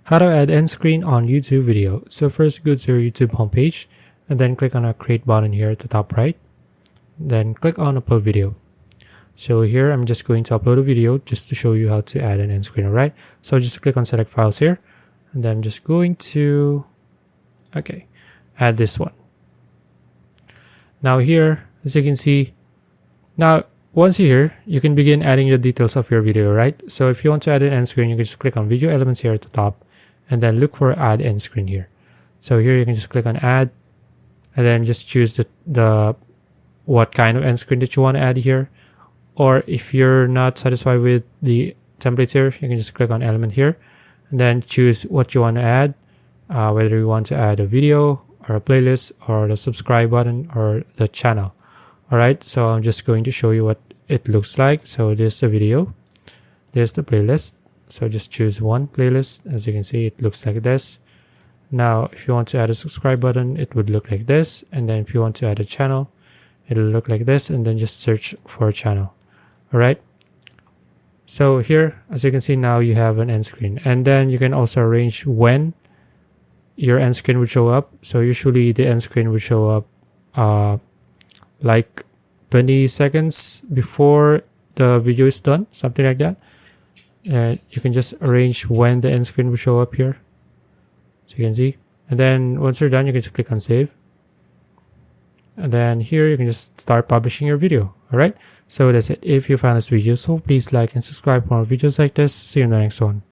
How to add end screen on YouTube video. So first go to your YouTube homepage and then click on a create button here at the top right. Then click on upload video. So here I'm just going to upload a video just to show you how to add an end screen, alright? So just click on select files here and then I'm just going to add this one. Now here, as you can see, now once you're here, you can begin adding the details of your video, right? So if you want to add an end screen, you can just click on video elements here at the top and then look for add end screen here. So here you can just click on add and then just choose the what kind of end screen that you want to add here. Or if you're not satisfied with the templates here, you can just click on element here and then choose what you want to add, whether you want to add a video or a playlist or the subscribe button or the channel. Alright, so I'm just going to show you what it looks like. So there's the video, there's the playlist. So just choose one playlist. As you can see, it looks like this. Now if you want to add a subscribe button, it would look like this. And then if you want to add a channel, it'll look like this, and then just search for a channel. Alright, so here, as you can see, now you have an end screen, and then you can also arrange when your end screen would show up. So usually the end screen would show up like 20 seconds before the video is done, something like that. You can just arrange when the end screen will show up here, so you can see. And then once you're done, you can just click on save. And then here you can just start publishing your video. Alright, so that's it. If you found this video useful, please like and subscribe for more videos like this. See you in the next one.